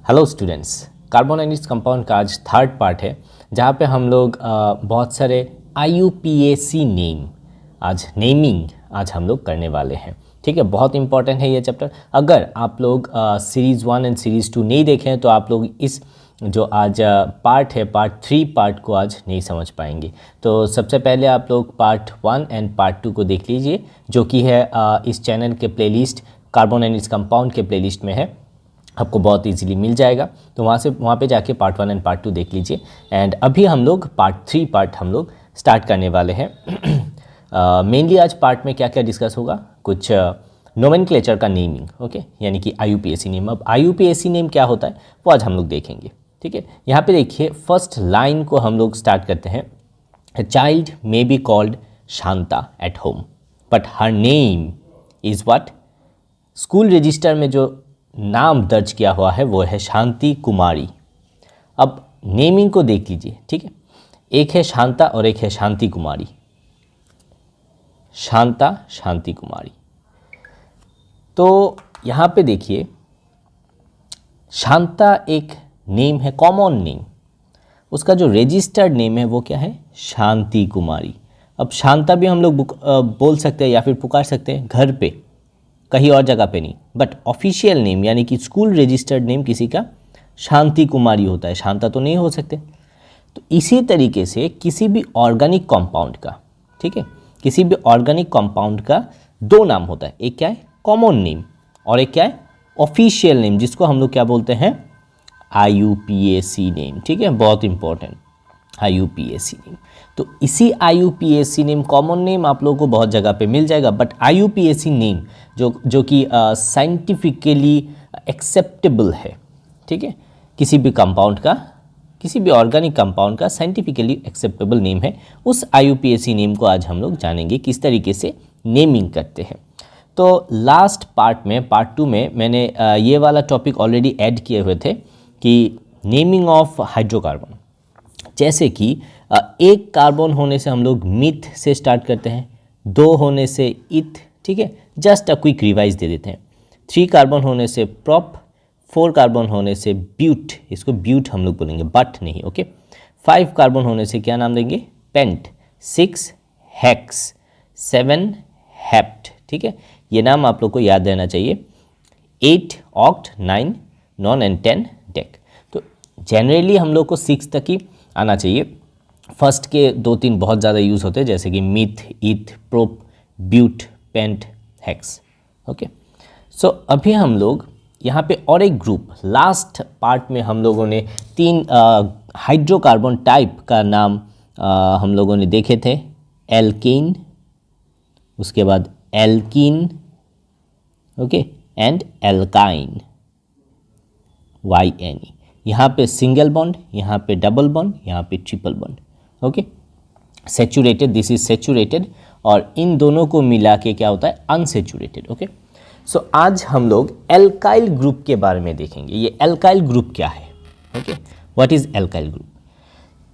Hello students, carbon analysis compound का आज third part है जहाँ पे हम लोग बहुत सारे IUPAC नेम नेमिंग हम लोग करने वाले हैं। ठीक है, बहुत इंपॉर्टेंट है ये चैप्टर। अगर आप लोग सीरीज़ 1 एंड सीरीज़ 2 नहीं देखें तो आप लोग इस जो आज पार्ट है पार्ट 3 पार्ट को आज नहीं समझ पाएंगे। तो सबसे पहले आप लोग पार्ट 1 एंड पार्ट 2 को देख लीजिए, जो कि है इस चैनल के प्लेलिस्ट कार्बन एनालिसिस कंपाउंड के प्लेलिस्ट में है, आपको बहुत इजीली मिल जाएगा। तो वहाँ पे जाके पार्ट 1 एंड पार्ट 2 देख लीजिए। एंड अभी हम लोग पार्ट 3 हम लोग स्टार्ट करने वाले हैं। मेनली आज पार्ट में क्या क्या डिस्कस होगा, कुछ नोमेनक्लेचर का नेमिंग, ओके, यानी कि IUPAC नेम। अब IUPAC नेम क्या होता है वो आज हम लोग देखेंगे। ठीक है, यहाँ पे देखिए फर्स्ट लाइन को हम लोग स्टार्ट करते हैं। A child may be called Shanta at home but her name is what. School register में जो नाम दर्ज किया हुआ है वो है शांति कुमारी। अब नेमिंग को देख लीजिए, ठीक है, एक है शांता और एक है शांति कुमारी। शांता, शांति कुमारी। तो यहाँ पे देखिए शांता एक नेम है, कॉमन नेम। उसका जो रजिस्टर्ड नेम है वो क्या है, शांति कुमारी। अब शांता भी हम लोग बोल सकते हैं या फिर पुकार सकते हैं घर पे, कहीं और जगह पे नहीं, बट ऑफिशियल नेम यानी कि स्कूल रजिस्टर्ड नेम किसी का शांति कुमारी होता है, शांता तो नहीं हो सकते। तो इसी तरीके से किसी भी ऑर्गेनिक कंपाउंड का, ठीक है, किसी भी ऑर्गेनिक कंपाउंड का दो नाम होता है, एक क्या है कॉमन नेम और एक क्या है ऑफिशियल नेम, जिसको हम लोग क्या बोलते हैं IUPAC नेम। ठीक है, बहुत इंपॉर्टेंट IUPAC नेम। तो इसी IUPAC नेम, कॉमन नेम आप लोगों को बहुत जगह पे मिल जाएगा, बट IUPAC नेम जो कि साइंटिफिकली एक्सेप्टेबल है, ठीक है, किसी भी कंपाउंड का, किसी भी ऑर्गेनिक कंपाउंड का साइंटिफिकली एक्सेप्टेबल नेम है, उस IUPAC नेम को आज हम लोग जानेंगे किस तरीके से नेमिंग करते हैं। तो लास्ट पार्ट में, पार्ट 2 में मैंने ये वाला टॉपिक ऑलरेडी ऐड किए हुए थे कि नेमिंग ऑफ हाइड्रोकार्बन। जैसे कि एक कार्बन होने से हम लोग मिथ से स्टार्ट करते हैं, 2 होने से इथ, ठीक है, जस्ट अ क्विक रिवाइज दे देते हैं। 3 कार्बन होने से प्रॉप, 4 कार्बन होने से ब्यूट, इसको ब्यूट हम लोग बोलेंगे बट नहीं, ओके। 5 कार्बन होने से क्या नाम देंगे, पेंट। 6 हेक्स, 7 हेप्ट, ठीक है, ये नाम आप लोग को याद रहना चाहिए। 8 ऑक्ट, 9 नॉन एंड 10 डेक। तो जनरली हम लोग को 6 तक ही आना चाहिए। फर्स्ट के 2-3 बहुत ज़्यादा यूज़ होते हैं, जैसे कि meth, eth, prop, but, pent, hex, okay. So अभी हम लोग यहाँ पे और एक ग्रुप, लास्ट पार्ट में हम लोगों ने 3 हाइड्रोकार्बन टाइप का नाम हम लोगों ने देखे थे, एल्केन, उसके बाद alkene, okay, and alkyne, YNE। यहाँ पे सिंगल बॉन्ड, यहाँ पे डबल बॉन्ड, यहाँ पे triple bond, okay. Saturated, this is saturated, और इन दोनों को मिला के क्या होता है अनसेचुरेटेड, ओके। सो आज हम लोग एल्काइल ग्रुप के बारे में देखेंगे। ये एल्काइल ग्रुप क्या है, okay, what is alkyl group.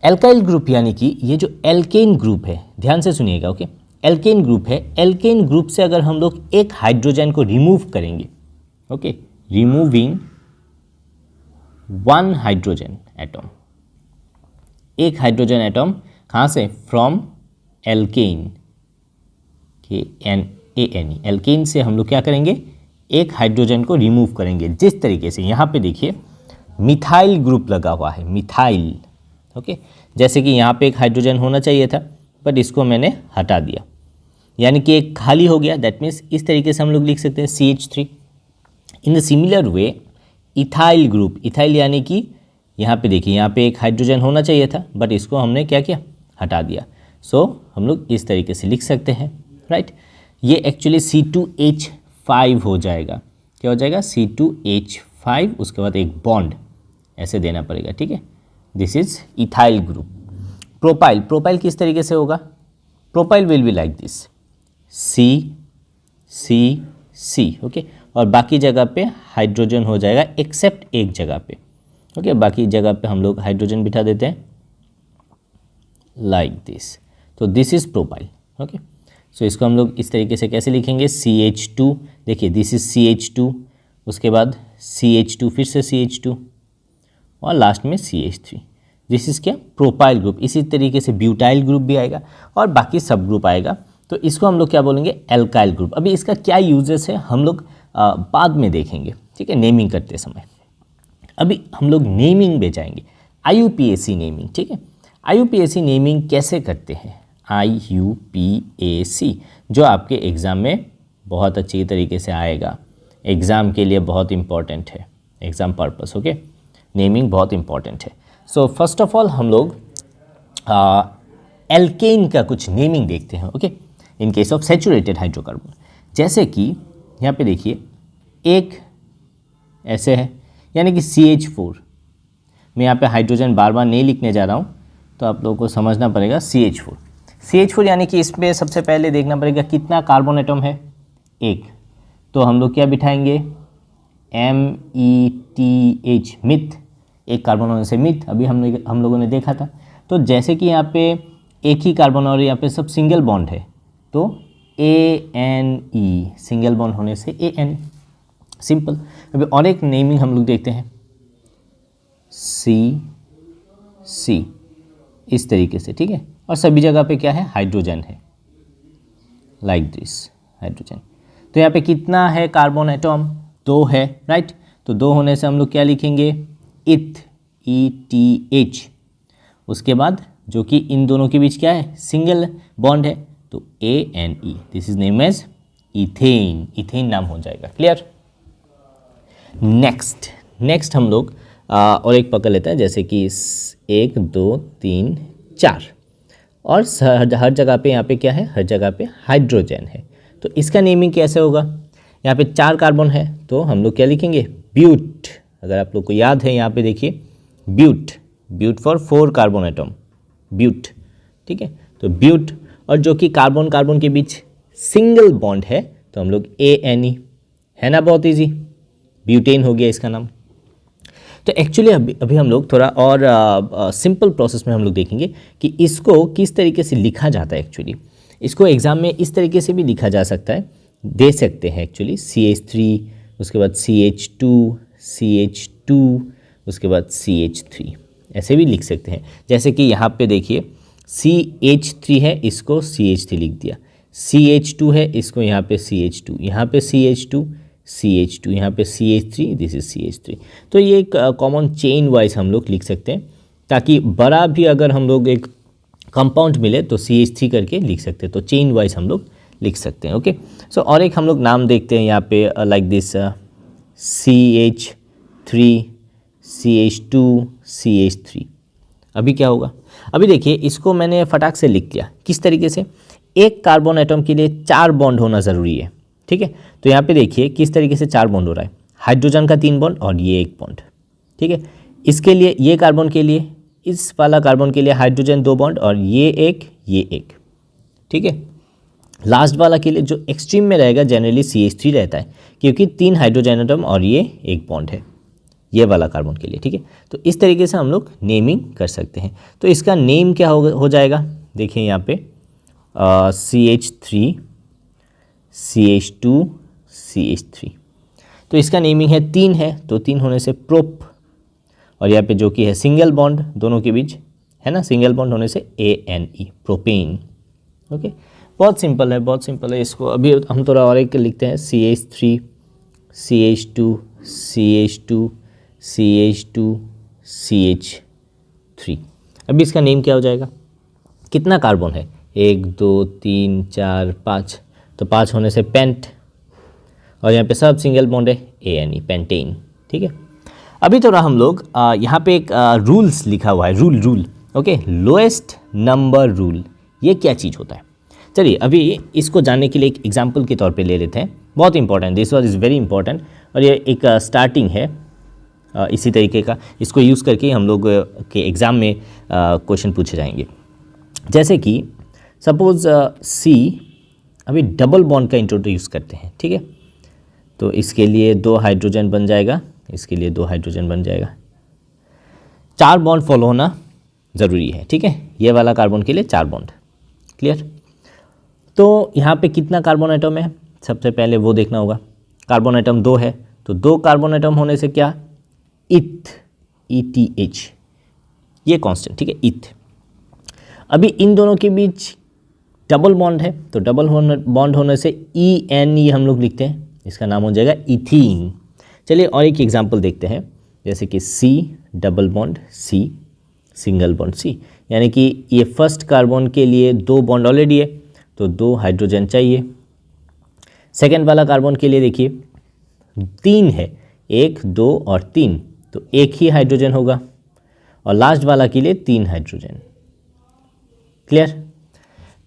Alkyl group यानी कि ये जो एल्केन ग्रुप है, ध्यान से सुनिएगा, ओके, एल्केन ग्रुप है। एल्केन ग्रुप से अगर हम लोग एक हाइड्रोजन को रिमूव करेंगे, ओके, रिमूविंग 1 हाइड्रोजन एटम, एक हाइड्रोजन एटम कहाँ से, फ्रॉम एल्केन, KNANE, एल्केन से हम लोग क्या करेंगे, एक हाइड्रोजन को रिमूव करेंगे। जिस तरीके से यहाँ पे देखिए मिथाइल ग्रुप लगा हुआ है, मिथाइल, ओके, जैसे कि यहाँ पे एक हाइड्रोजन होना चाहिए था बट इसको मैंने हटा दिया, यानी कि एक खाली हो गया। दैट मीन्स इस तरीके से हम लोग लिख सकते हैं CH3। In the similar way ethyl group, ethyl यानी कि यहाँ पे देखिए, यहाँ पे एक हाइड्रोजन होना चाहिए था बट इसको हमने क्या किया, हटा दिया। सो हम लोग इस तरीके से लिख सकते हैं, राइट। ये एक्चुअली C2H5 हो जाएगा। क्या हो जाएगा, C2H5, उसके बाद एक बॉन्ड ऐसे देना पड़ेगा, ठीक है। This is ethyl group. Propyl, propyl किस तरीके से होगा, propyl will be like this, C, okay, और बाकी जगह पे हाइड्रोजन हो जाएगा एक्सेप्ट एक जगह पे, ओके, बाकी जगह पे हम लोग हाइड्रोजन बिठा देते हैं लाइक दिस। तो दिस इज प्रोपाइल, ओके। सो इसको हम लोग इस तरीके से कैसे लिखेंगे, CH2, देखिए दिस इज CH2, उसके बाद CH2, फिर से CH2, और लास्ट में CH3। दिस इज क्या, प्रोपाइल ग्रुप। इसी तरीके से ब्यूटाइल ग्रुप भी आएगा और बाकी सब ग्रुप आएगा, तो इसको हम लोग क्या बोलेंगे, एल्काइल ग्रुप। अभी इसका क्या यूजेस है हम लोग बाद में देखेंगे, ठीक है, नेमिंग करते समय। अभी हम लोग नेमिंग पे जाएंगे, IUPAC नेमिंग, ठीक है। IUPAC नेमिंग कैसे करते हैं, IUPAC जो आपके एग्ज़ाम में बहुत अच्छी तरीके से आएगा, एग्ज़ाम के लिए बहुत इंपॉर्टेंट है, एग्ज़ाम पर्पस, ओके। नेमिंग बहुत इंपॉर्टेंट है। सो फर्स्ट ऑफ ऑल हम लोग एल्केन का कुछ नेमिंग देखते हैं, okay, in case of saturated hydrocarbon. जैसे कि यहाँ पे देखिए एक ऐसे है, यानी कि CH4। मैं यहाँ पे हाइड्रोजन बार बार नहीं लिखने जा रहा हूँ, तो आप लोगों को समझना पड़ेगा CH4 यानी कि इसमें सबसे पहले देखना पड़ेगा कितना कार्बन एटम है, एक। तो हम लोग क्या बिठाएंगे, METH, मिथ, एक कार्बन होने से मिथ, अभी हम लोगों ने देखा था। तो जैसे कि यहाँ पे एक ही कार्बन और यहाँ पे सब सिंगल बॉन्ड है, तो ANE, सिंगल बॉन्ड होने से AN, सिंपल। अभी और एक नेमिंग हम लोग देखते हैं, C, इस तरीके से, ठीक है। और सभी जगह पे क्या है, हाइड्रोजन है, लाइक दिस, हाइड्रोजन। तो यहाँ पे कितना है कार्बन एटम, 2 है, राइट। तो 2 होने से हम लोग क्या लिखेंगे, इथ, ETH। उसके बाद जो कि इन दोनों के बीच क्या है, सिंगल बॉन्ड है, तो ANE, this is name as ethane, ethane नाम हो जाएगा, क्लियर। नेक्स्ट हम लोग और एक पकड़ लेते हैं, जैसे कि 1 2 3 4, और हर जगह पे यहाँ पे क्या है, हर जगह पे हाइड्रोजन है। तो इसका नेमिंग कैसे होगा, यहाँ पे 4 कार्बन है, तो हम लोग क्या लिखेंगे, ब्यूट। अगर आप लोग को याद है, यहाँ पे देखिए but for 4 carbon atom, but, ठीक है। तो ब्यूट, और जो कि कार्बन के बीच सिंगल बॉन्ड है, तो हम लोग ANE, है ना, बहुत इजी, ब्यूटेन हो गया इसका नाम। तो एक्चुअली अभी हम लोग थोड़ा और सिंपल प्रोसेस में हम लोग देखेंगे कि इसको किस तरीके से लिखा जाता है। एक्चुअली इसको एग्ज़ाम में इस तरीके से भी लिखा जा सकता है, दे सकते हैं एक्चुअली, CH3, उसके बाद CH2, उसके बाद CH3, ऐसे भी लिख सकते हैं। जैसे कि यहाँ पे देखिए CH3 है, इसको CH3 लिख दिया, CH2 है, इसको यहाँ पे CH2, यहाँ पे CH2, यहाँ पे CH3, दिस इज CH3। तो ये एक कॉमन चेन वाइज हम लोग लिख सकते हैं, ताकि बड़ा भी अगर हम लोग एक कंपाउंड मिले तो CH3 करके लिख सकते हैं, तो चेन वाइज हम लोग लिख सकते हैं, ओके। सो और एक हम लोग नाम देखते हैं यहाँ पे, like this, CH3, CH2, CH3। अभी क्या होगा, अभी देखिए इसको मैंने फटाक से लिख दिया, किस तरीके से, एक कार्बन एटम के लिए 4 बॉन्ड होना ज़रूरी है, ठीक है। तो यहाँ पे देखिए किस तरीके से 4 बॉन्ड हो रहा है, हाइड्रोजन का 3 बॉन्ड और ये 1 बॉन्ड, ठीक है। इसके लिए, ये कार्बन के लिए, इस वाला कार्बन के लिए हाइड्रोजन 2 बॉन्ड और ये एक, ठीक है। लास्ट वाला के लिए जो एक्सट्रीम में रहेगा जनरली CH3 रहता है, क्योंकि 3 हाइड्रोजन एटम और ये 1 बॉन्ड है, ये वाला कार्बन के लिए, ठीक है। तो इस तरीके से हम लोग नेमिंग कर सकते हैं। तो इसका नेम क्या हो जाएगा, देखिए यहाँ पे CH3, CH2, CH3। तो इसका नेमिंग है, 3 है, तो 3 होने से प्रोप, और यहाँ पे जो कि है सिंगल बॉन्ड दोनों के बीच, है ना, सिंगल बॉन्ड होने से ANE, प्रोपेन, ओके। बहुत सिंपल है, इसको अभी हम थोड़ा और एक लिखते हैं, CH3, CH2, CH3। अभी इसका नेम क्या हो जाएगा, कितना कार्बन है, 1 2 3 4 5, तो 5 होने से पेंट, और यहाँ पे सब सिंगल बॉन्ड है, ANE, पेंटेन, ठीक है। अभी थोड़ा हम लोग यहाँ पे एक रूल्स लिखा हुआ है, rule, okay, lowest number rule, ये क्या चीज़ होता है। चलिए अभी इसको जानने के लिए एक एग्जाम्पल के तौर पे ले लेते हैं, बहुत important, this was is very important, और ये एक स्टार्टिंग है इसी तरीके का, इसको यूज़ करके हम लोग के एग्ज़ाम में क्वेश्चन पूछे जाएंगे। जैसे कि सपोज़ C, अभी डबल बॉन्ड का इंट्रोड्यूस करते हैं, ठीक है। तो इसके लिए 2 हाइड्रोजन बन जाएगा, इसके लिए 2 हाइड्रोजन बन जाएगा, 4 बॉन्ड फॉलो होना ज़रूरी है, ठीक है। ये वाला कार्बन के लिए 4 बॉन्ड, क्लियर। तो यहाँ पे कितना कार्बन एटम है, सबसे पहले वो देखना होगा। कार्बन एटम 2 है, तो 2 कार्बन एटम होने से क्या, इथ, ETH, ये कांस्टेंट, ठीक है, इथ। अभी इन दोनों के बीच डबल बॉन्ड है, तो डबल बॉन्ड होने से ENE हम लोग लिखते हैं, इसका नाम हो जाएगा इथीन। चलिए और एक एग्जांपल देखते हैं, जैसे कि C double bond C single bond C, यानी कि ये फर्स्ट कार्बन के लिए 2 बॉन्ड ऑलरेडी है, तो 2 हाइड्रोजन चाहिए। सेकेंड वाला कार्बन के लिए देखिए 3 है, 1 2 और 3, तो 1 ही हाइड्रोजन होगा, और लास्ट वाला के लिए 3 हाइड्रोजन। क्लियर?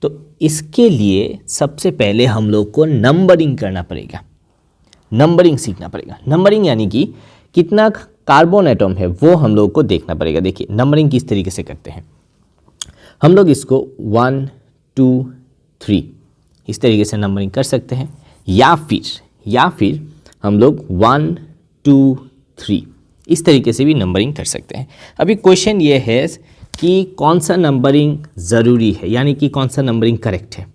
तो इसके लिए सबसे पहले हम लोग को नंबरिंग करना पड़ेगा, नंबरिंग सीखना पड़ेगा। नंबरिंग यानी कि कितना कार्बन एटम है वो हम लोग को देखना पड़ेगा। देखिए नंबरिंग किस तरीके से करते हैं, हम लोग इसको 1 2 3 इस तरीके से नंबरिंग कर सकते हैं, या फिर हम लोग 1 2 3 इस तरीके से भी नंबरिंग कर सकते हैं। अभी क्वेश्चन ये है कि कौन सा नंबरिंग ज़रूरी है, यानी कि कौन सा नंबरिंग करेक्ट है।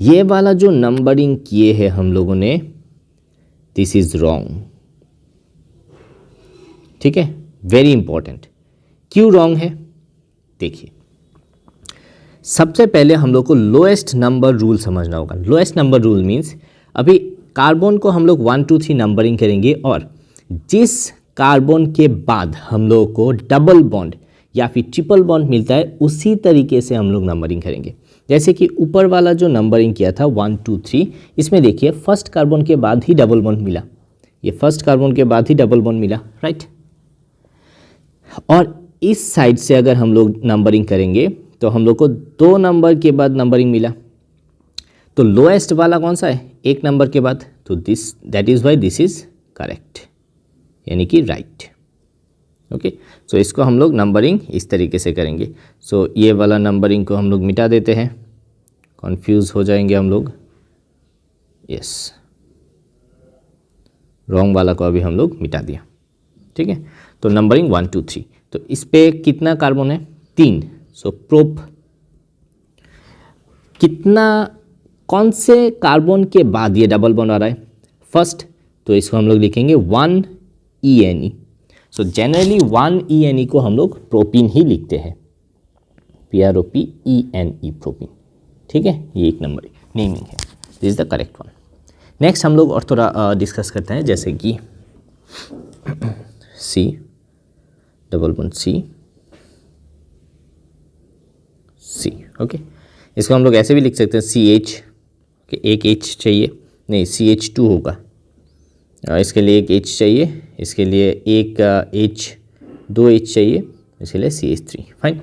ये वाला जो नंबरिंग किए हैं हम लोगों ने, दिस इज़ रॉन्ग, ठीक है, वेरी इंपॉर्टेंट। क्यों रॉन्ग है? देखिए सबसे पहले हम लोग को लोएस्ट नंबर रूल समझना होगा। लोएस्ट नंबर रूल मीन्स अभी कार्बन को हम लोग 1 2 3 नंबरिंग करेंगे, और जिस कार्बन के बाद हम लोग को डबल बॉन्ड या फिर ट्रिपल बॉन्ड मिलता है उसी तरीके से हम लोग नंबरिंग करेंगे। जैसे कि ऊपर वाला जो नंबरिंग किया था 1 2 3, इसमें देखिए फर्स्ट कार्बन के बाद ही डबल बॉन्ड मिला, ये फर्स्ट कार्बन के बाद ही डबल बॉन्ड मिला, राइट। और इस साइड से अगर हम लोग नंबरिंग करेंगे तो हम लोग को 2 नंबर के बाद नंबरिंग मिला, तो लोएस्ट वाला कौन सा है? 1 नंबर के बाद, तो this, that is why this is correct, यानी कि राइट। ओके, सो इसको हम लोग नंबरिंग इस तरीके से करेंगे। सो ये वाला नंबरिंग को हम लोग मिटा देते हैं, कंफ्यूज हो जाएंगे हम लोग। यस, रॉन्ग वाला को अभी हम लोग मिटा दिया, ठीक है। तो नंबरिंग 1 2 3, तो इस पे कितना कार्बन है? 3। सो प्रोप कितना, कौन से कार्बन के बाद ये डबल बॉन्ड आ रहा है? फर्स्ट, तो इसको हम लोग लिखेंगे 1 ENE। सो जनरली 1 ENE को हम लोग प्रोपीन ही लिखते हैं, PROPENE प्रोपीन, ठीक है। ये एक नंबर नेमिंग है, this is the correct one. Next हम लोग और थोड़ा डिस्कस करते हैं, जैसे कि C double bond C okay. इसको हम लोग ऐसे भी लिख सकते हैं CH, कि एक H चाहिए, नहीं CH2 होगा, इसके लिए एक H चाहिए, इसके लिए एक H, 2 H चाहिए, इसके लिए CH3, फाइन।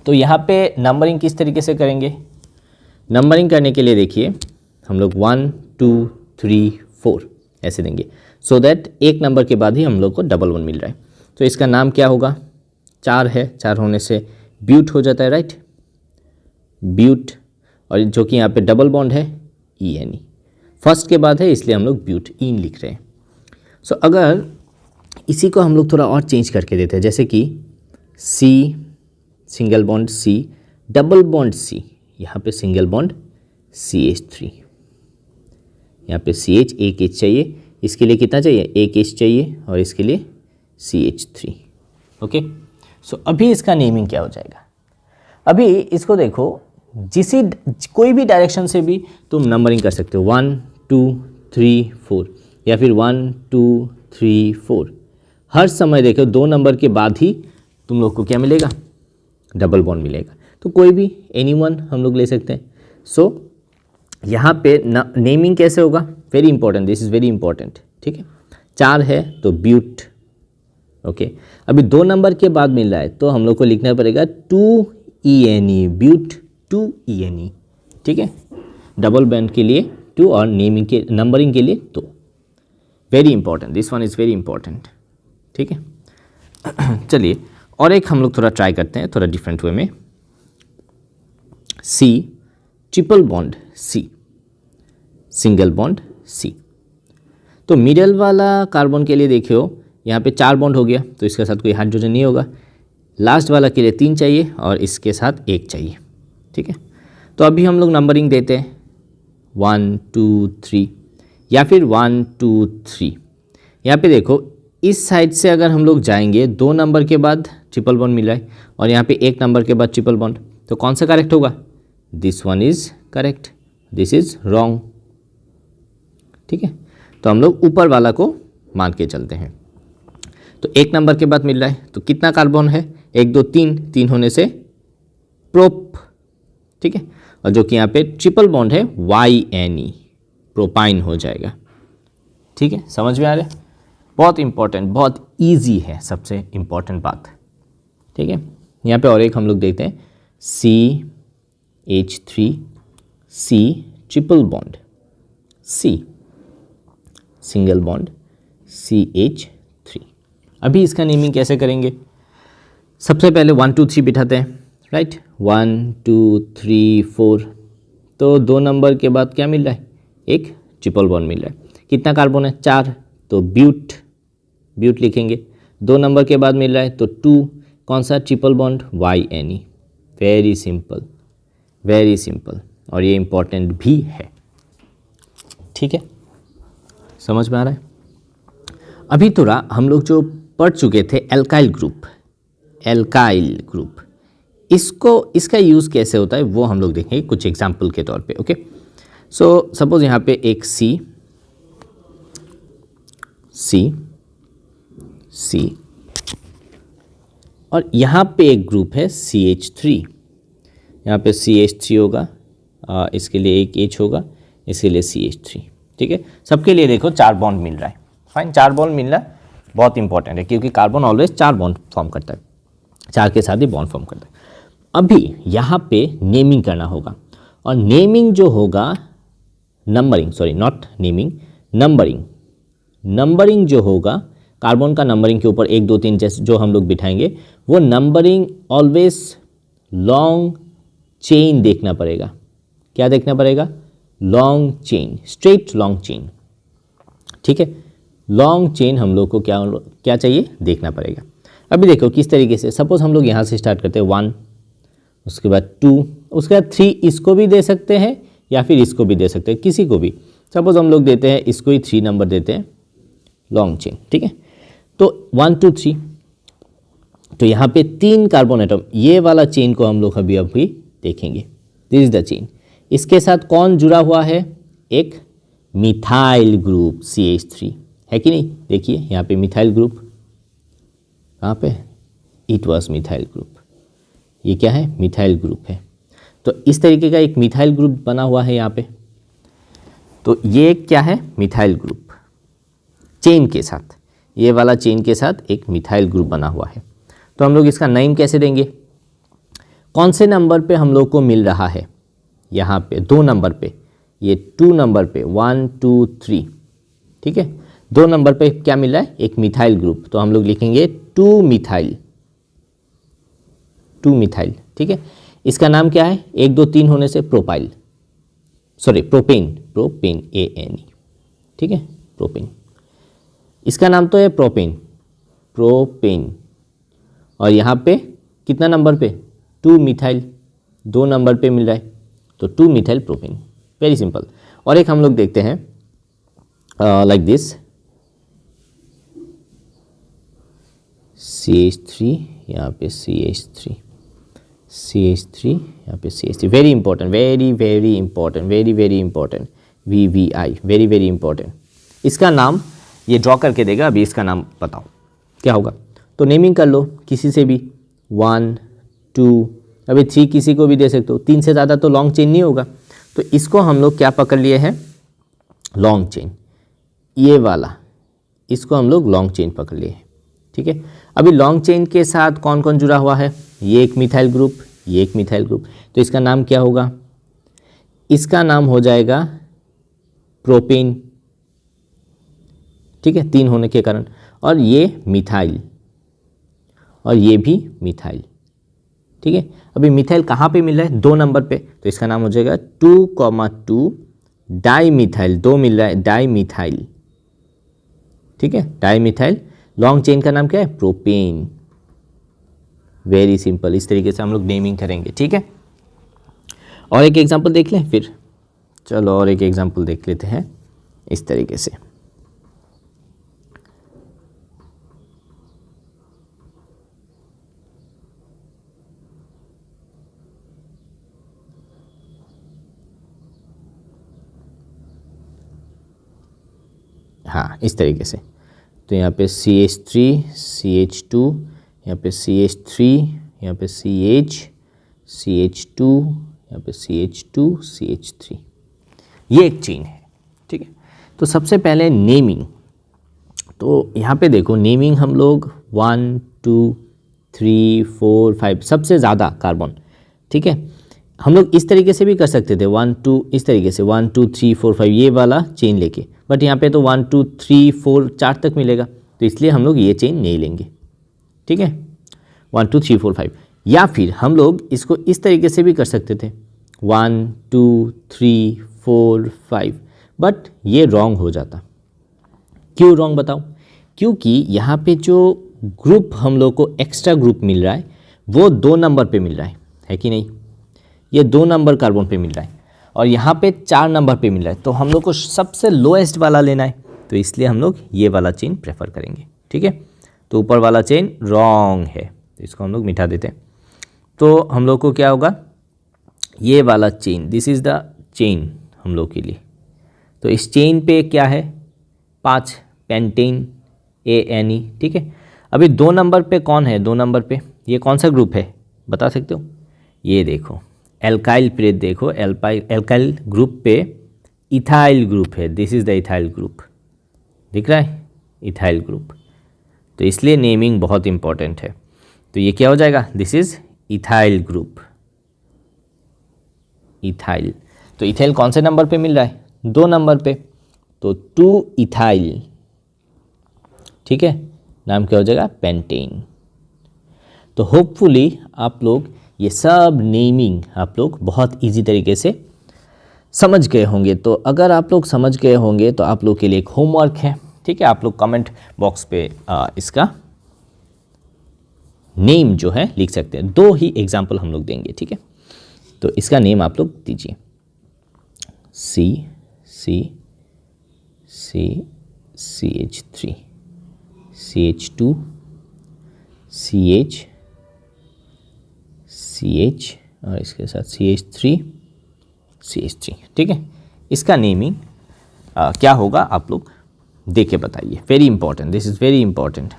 तो यहाँ पे नंबरिंग किस तरीके से करेंगे? नंबरिंग करने के लिए देखिए हम लोग 1 2 3 4 ऐसे देंगे, सो दैट 1 नंबर के बाद ही हम लोग को डबल बॉन्ड मिल रहा है। तो इसका नाम क्या होगा? 4 है, 4 होने से ब्यूट हो जाता है, राइट, ब्यूट। और जो कि यहाँ पे डबल बॉन्ड है ENE, फर्स्ट के बाद है इसलिए हम लोग ब्यूट इन लिख रहे हैं। सो अगर इसी को हम लोग थोड़ा और चेंज करके देते हैं, जैसे कि C single bond C double bond C, यहाँ पे सिंगल बॉन्ड CH3, यहाँ पे CH, एक H चाहिए, इसके लिए कितना चाहिए? एक H चाहिए, और इसके लिए CH3, ओके। सो अभी इसका नेमिंग क्या हो जाएगा? अभी इसको देखो, कोई भी डायरेक्शन से भी तुम नंबरिंग कर सकते हो, 1 2 3 4, या फिर 1 2 3 4। हर समय देखो 2 नंबर के बाद ही तुम लोग को क्या मिलेगा? डबल बॉन्ड मिलेगा। तो कोई भी एनीवन हम लोग ले सकते हैं। सो यहाँ पे नेमिंग कैसे होगा? Very important, this is very important, ठीक है। 4 है तो ब्यूट, ओके। अभी 2 नंबर के बाद मिल रहा है तो हम लोग को लिखना पड़ेगा 2 ENE, ब्यूट 2 ENE, ठीक है। डबल बॉन्ड के लिए 2 और नेमिंग के नंबरिंग के लिए 2। Very important, this one is very important, ठीक है। चलिए और एक हम लोग थोड़ा ट्राई करते हैं, थोड़ा डिफरेंट वे में। C triple bond C single bond C। तो मिडल वाला कार्बन के लिए देखियो यहाँ पे 4 बॉन्ड हो गया, तो इसके साथ कोई हाइड्रोजन नहीं होगा। लास्ट वाला के लिए 3 चाहिए और इसके साथ 1 चाहिए, ठीक है। तो अभी हम लोग नंबरिंग देते हैं 1 2 3 या फिर 1 2 3। यहाँ पे देखो इस साइड से अगर हम लोग जाएंगे 2 नंबर के बाद ट्रिपल बॉन्ड मिल रहा है और यहाँ पे 1 नंबर के बाद ट्रिपल बॉन्ड, तो कौन सा करेक्ट होगा? This one is correct, this is wrong. ठीक है, तो हम लोग ऊपर वाला को मान के चलते हैं। तो 1 नंबर के बाद मिल रहा है, तो कितना कार्बन है? 1 2 3, 3 होने से प्रोप। ठीक है, और जो कि यहाँ पे ट्रिपल बॉन्ड है YNE, प्रोपाइन हो जाएगा। ठीक है, समझ में आ रहा है? बहुत इंपॉर्टेंट, बहुत इजी है, सबसे इंपॉर्टेंट बात। ठीक है, यहाँ पे और एक हम लोग देखते हैं, CH3C triple bond, C single bond CH3। अभी इसका नेमिंग कैसे करेंगे? सबसे पहले 1 2 3 बिठाते हैं, राइट? 1 2 3 4, तो 2 नंबर के बाद क्या मिल रहा है? एक ट्रिपल बॉन्ड मिल रहा है। कितना कार्बन है? 4, तो ब्यूट लिखेंगे। 2 नंबर के बाद मिल रहा है तो 2, कौन सा? Triple bond YNE। Very simple, very simple, और ये इंपॉर्टेंट भी है। ठीक है, समझ में आ रहा है? अभी थोड़ा हम लोग जो पढ़ चुके थे एल्काइल ग्रुप, इसका यूज़ कैसे होता है वो हम लोग देखेंगे कुछ एग्जाम्पल के तौर पे। ओके, सो सपोज यहाँ पे एक C और यहाँ पे एक ग्रुप है CH3। यहाँ पे CH3 होगा, इसके लिए एक H होगा, इसके लिए CH3। ठीक है, सबके लिए देखो 4 बॉन्ड मिल रहा है। फाइन, 4 बॉन्ड मिल रहा है, बहुत इंपॉर्टेंट है क्योंकि कार्बन ऑलवेज 4 बॉन्ड फॉर्म करता है, 4 के साथ ही बॉन्ड फॉर्म करता है। अभी यहाँ पे नेमिंग करना होगा, और नेमिंग जो होगा, numbering, sorry not naming, numbering जो होगा, कार्बन का नंबरिंग के ऊपर 1 2 3 जैसे जो हम लोग बिठाएंगे, वो नंबरिंग ऑलवेज लॉन्ग चेन देखना पड़ेगा। क्या देखना पड़ेगा? Long chain, straight long chain. ठीक है, लॉन्ग चेन हम लोग को क्या चाहिए? देखना पड़ेगा। अभी देखो किस तरीके से, सपोज हम लोग यहाँ से स्टार्ट करते हैं 1, उसके बाद 2, उसके बाद 3, इसको भी दे सकते हैं या फिर इसको भी दे सकते हैं, किसी को भी। सपोज हम लोग देते हैं इसको ही 3 नंबर देते हैं, लॉन्ग चेन। ठीक है, तो 1 2 3, तो यहाँ पे 3 कार्बन एटम, ये वाला चेन को हम लोग अभी देखेंगे। This is the chain. इसके साथ कौन जुड़ा हुआ है? एक मिथाइल ग्रुप CH3 है कि नहीं? देखिए यहाँ पे मिथाइल ग्रुप, कहाँ पे? It was methyl group. ये क्या है? मिथाइल ग्रुप है। तो इस तरीके का एक मिथाइल ग्रुप बना हुआ है यहाँ पे। तो ये क्या है? मिथाइल ग्रुप चेन के साथ, ये वाला चेन के साथ एक मिथाइल ग्रुप बना हुआ है। तो हम लोग इसका नेम कैसे देंगे? कौन से नंबर पे हम लोग को मिल रहा है? यहाँ पे 2 नंबर पे, ये 2 नंबर पे 1 2 3। ठीक है, 2 नंबर पे क्या मिल रहा है? एक मिथाइल ग्रुप, तो हम लोग लिखेंगे 2 मिथाइल। ठीक है, इसका नाम क्या है? 1 2 3 होने से प्रोपेन, ANE। ठीक है, प्रोपेन, इसका नाम तो है प्रोपेन। और यहाँ पे कितना नंबर पे? 2 मिथाइल, 2 नंबर पे मिल रहा है, तो 2 मिथाइल प्रोपेन। Very simple. और एक हम लोग देखते हैं लाइक दिस, CH3, यहाँ पे CH3, यहाँ पे CH3। Very important, very important, VVI, very important. इसका नाम ये ड्रॉ करके देगा, अभी इसका नाम बताओ क्या होगा। तो नेमिंग कर लो किसी से भी, 1 2, अभी 3 किसी को भी दे सकते हो, 3 से ज़्यादा तो लॉन्ग चेन नहीं होगा। तो इसको हम लोग क्या पकड़ लिए हैं? लॉन्ग चेन, ये वाला, इसको हम लोग लॉन्ग चेन पकड़ लिए हैं। ठीक है, अभी लॉन्ग चेन के साथ कौन कौन जुड़ा हुआ है? ये एक मिथाइल ग्रुप, ये एक मिथाइल ग्रुप, तो इसका नाम क्या होगा? इसका नाम हो जाएगा प्रोपेन। ठीक है, 3 होने के कारण, और ये मिथाइल, और ये भी मिथाइल। ठीक है, अभी मिथाइल कहाँ पे मिल रहा है? 2 नंबर पे, तो इसका नाम हो जाएगा 2,2 डाईमिथाइल। 2 मिल रहा है, डाईमिथाइल। ठीक है, डाईमिथाइल। लॉन्ग चेन का नाम क्या है? प्रोपेन। वेरी सिंपल, इस तरीके से हम लोग नेमिंग करेंगे। ठीक है, और एक एग्जांपल देख लें फिर। चलो और एक एग्जांपल देख लेते हैं इस तरीके से। हाँ इस तरीके से। तो यहाँ पे CH3 CH2, यहाँ पे CH3, यहाँ पे CH CH2, यहाँ पे CH2 CH3, ये एक चेन है। ठीक है, तो सबसे पहले नेमिंग। तो यहाँ पे देखो नेमिंग हम लोग 1 2 3 4 5 सबसे ज़्यादा कार्बन। ठीक है, हम लोग इस तरीके से भी कर सकते थे 1 2 इस तरीके से 1 2 3 4 5 ये वाला चेन लेके, बट यहाँ पे तो 1 2 3 4 4 तक मिलेगा, तो इसलिए हम लोग ये चेन नहीं लेंगे। ठीक है, 1 2 3 4 5। या फिर हम लोग इसको इस तरीके से भी कर सकते थे 1 2 3 4 5, बट ये रॉन्ग हो जाता। क्यों रॉन्ग बताओ? क्योंकि यहाँ पे जो ग्रुप हम लोग को एक्स्ट्रा ग्रुप मिल रहा है वो 2 नंबर पे मिल रहा है कि नहीं? ये 2 नंबर कार्बन पे मिल रहा है और यहाँ पे 4 नंबर पे मिल रहा है, तो हम लोग को सबसे लोएस्ट वाला लेना है, तो इसलिए हम लोग ये वाला चेन प्रेफर करेंगे। ठीक है, तो ऊपर वाला चेन रॉन्ग है, तो इसको हम लोग मिटा देते हैं। तो हम लोग को क्या होगा, ये वाला chain, this is the chain हम लोग के लिए। तो इस चेन पे क्या है 5 पेंटेन ANE। ठीक है, अभी 2 नंबर पे कौन है? 2 नंबर पे ये कौन सा ग्रुप है बता सकते हो? ये देखो एल्काइल पे, देखो एल्काइल ग्रुप पे इथाइल ग्रुप है, this is the ethyl group, दिख रहा है इथाइल ग्रुप। तो इसलिए नेमिंग बहुत इंपॉर्टेंट है। तो ये क्या हो जाएगा, this is ethyl group, ethyl. तो इथाइल कौन से नंबर पे मिल रहा है? 2 नंबर पे, तो 2 इथाइल। ठीक है, नाम क्या हो जाएगा? पेंटेन। तो होपफुली आप लोग ये सब नेमिंग आप लोग बहुत इजी तरीके से समझ गए होंगे। तो अगर आप लोग समझ गए होंगे तो आप लोग के लिए एक होमवर्क है। ठीक है, आप लोग कमेंट बॉक्स पे इसका नेम जो है लिख सकते हैं। 2 ही एग्जाम्पल हम लोग देंगे। ठीक है, तो इसका नेम आप लोग दीजिए CH3 CH2 CH और इसके साथ CH3 CH3। ठीक है, इसका नेमिंग क्या होगा आप लोग देख के बताइए। Very important, this is very important.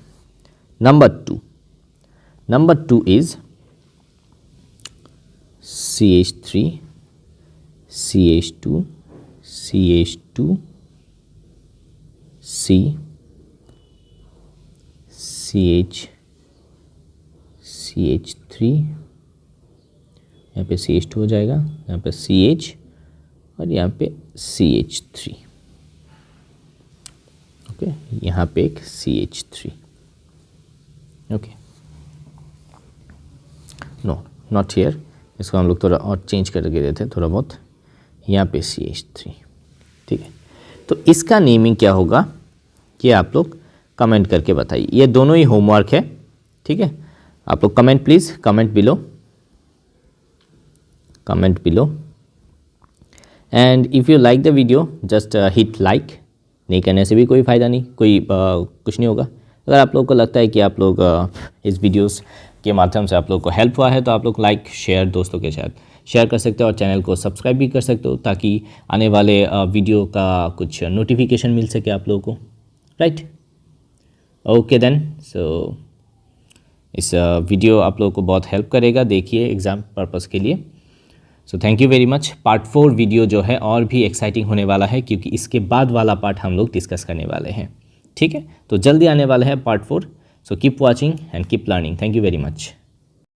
Number 2 is CH3 CH2 CH2 CH3, यहाँ पे CH2 हो जाएगा, यहाँ पे CH और यहाँ पे CH3। ओके, यहाँ पे एक CH3। Okay, no not here, इसको हम लोग थोड़ा और चेंज करके देते हैं थोड़ा बहुत, यहाँ पे CH3। ठीक है, तो इसका नेमिंग क्या होगा ये आप लोग कमेंट करके बताइए। ये दोनों ही होमवर्क है। ठीक है, आप लोग comment please, comment below and if you like the video just hit like. नहीं करने से भी कोई फ़ायदा नहीं, कोई कुछ नहीं होगा। अगर आप लोग को लगता है कि आप लोग इस वीडियोस के माध्यम से आप लोग को हेल्प हुआ है तो आप लोग लाइक शेयर दोस्तों के साथ शेयर कर सकते हो और चैनल को सब्सक्राइब भी कर सकते हो, ताकि आने वाले वीडियो का कुछ नोटिफिकेशन मिल सके आप लोगों को। राइट, ओके देन, सो इस वीडियो आप लोगों को बहुत हेल्प करेगा, देखिए एग्ज़ाम पर्पस के लिए। So thank you very much. Part 4 video जो है और भी एक्साइटिंग होने वाला है, क्योंकि इसके बाद वाला पार्ट हम लोग डिस्कस करने वाले हैं। ठीक है, तो जल्दी आने वाला है part 4। So keep watching and keep learning. Thank you very much.